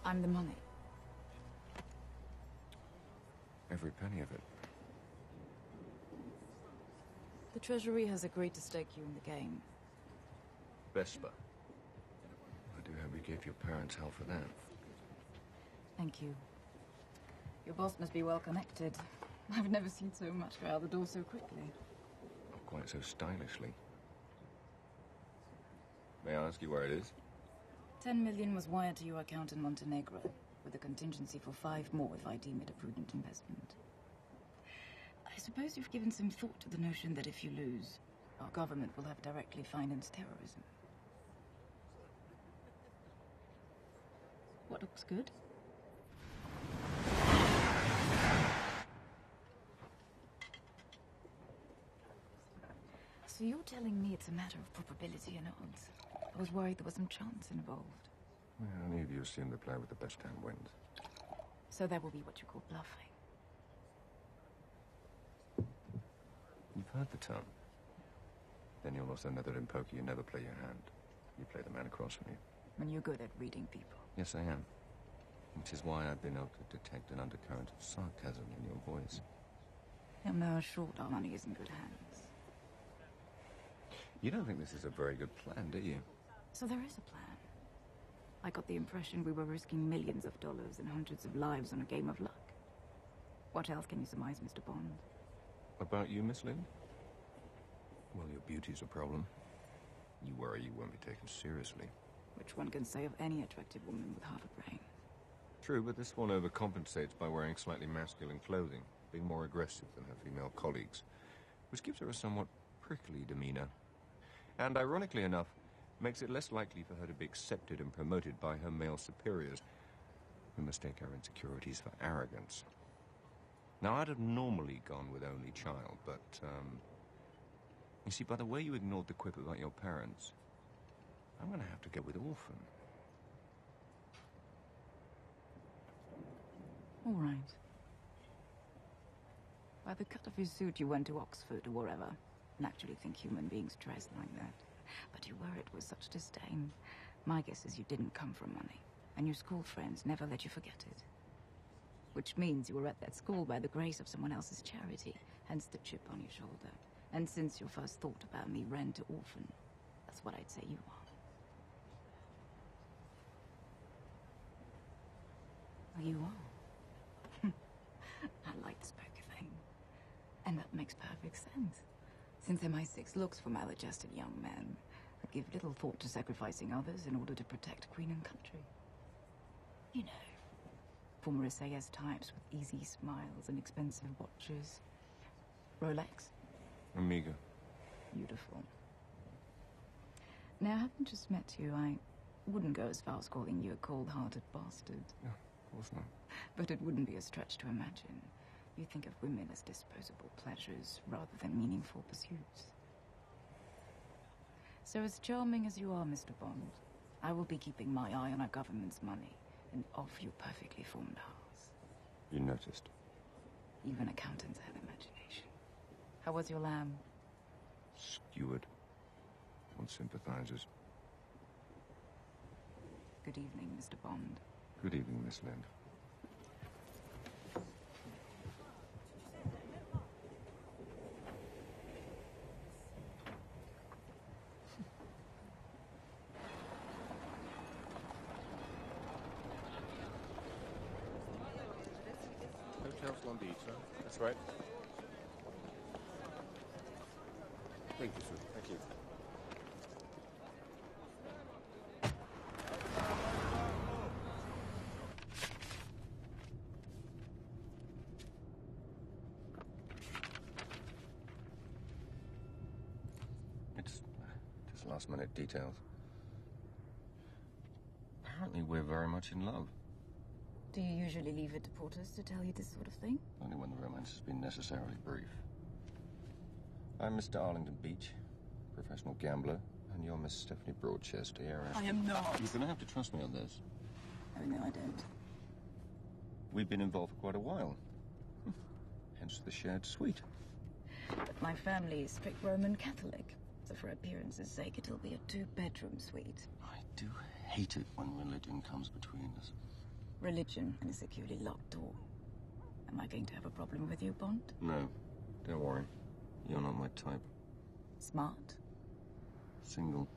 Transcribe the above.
I'm the money. Every penny of it. The Treasury has agreed to stake you in the game. Vesper. I do hope you gave your parents hell for that. Thank you. Your boss must be well connected. I've never seen so much go out the door so quickly. Not quite so stylishly. May I ask you where it is? 10 million was wired to your account in Montenegro, with a contingency for 5 more if I deem it a prudent investment. I suppose you've given some thought to the notion that if you lose, our government will have directly financed terrorism. What looks good? So you're telling me it's a matter of probability and odds? I was worried there was some chance involved. Well, any of you assume the player with the best hand wins. So that will be what you call bluffing. You've heard the term. Then you'll also know that in poker you never play your hand. You play the man across from you. And you're good at reading people. Yes, I am. Which is why I've been able to detect an undercurrent of sarcasm in your voice. You'll know short our money is in good hands. You don't think this is a very good plan, do you? So there is a plan. I got the impression we were risking millions of dollars and hundreds of lives on a game of luck. What else can you surmise, Mr. Bond? About you, Miss Lind? Well, your beauty's a problem. You worry you won't be taken seriously. Which one can say of any attractive woman with half a brain? True, but this one overcompensates by wearing slightly masculine clothing, being more aggressive than her female colleagues, which gives her a somewhat prickly demeanor. And ironically enough, makes it less likely for her to be accepted and promoted by her male superiors, who mistake her insecurities for arrogance. Now, I'd have normally gone with only child, but, you see, by the way you ignored the quip about your parents, I'm gonna have to go with orphan. All right. By the cut of your suit, you went to Oxford or wherever. And actually think human beings dress like that. But you wear it with such disdain. My guess is you didn't come from money. And your school friends never let you forget it. Which means you were at that school by the grace of someone else's charity. Hence the chip on your shoulder. And since your first thought about me ran to orphan, that's what I'd say you are. Well, you are. I like this poker thing. And that makes perfect sense. Since MI6 looks for maladjusted young men, I give little thought to sacrificing others in order to protect Queen and country. You know, former SAS types with easy smiles and expensive watches. Rolex? Amiga. Beautiful. Now, having just met you, I wouldn't go as far as calling you a cold-hearted bastard. No, of course not. But it wouldn't be a stretch to imagine. You think of women as disposable pleasures rather than meaningful pursuits. So as charming as you are, Mr. Bond, I will be keeping my eye on our government's money and off your perfectly formed house. You noticed. Even accountants have imagination. How was your lamb? Skewered. One sympathizes. Good evening, Mr. Bond. Good evening, Miss Lind. Hotel Londita. That's right. Thank you, sir. Thank you. It's just last-minute details. Apparently we're very much in love. Do you usually leave it to porters to tell you this sort of thing? Only when the romance has been necessarily brief. I'm Mr. Arlington Beach, professional gambler, and you're Miss Stephanie Broadchester, heiress. I am not. You're gonna have to trust me on this. Oh, no, I don't. We've been involved for quite a while. Hence the shared suite. But my family is strict Roman Catholic, so for appearance's sake, it'll be a 2-bedroom suite. I do hate it when religion comes between us. Religion and a securely locked door. Am I going to have a problem with you, Bond? No, don't worry. You're not my type. Smart? Single.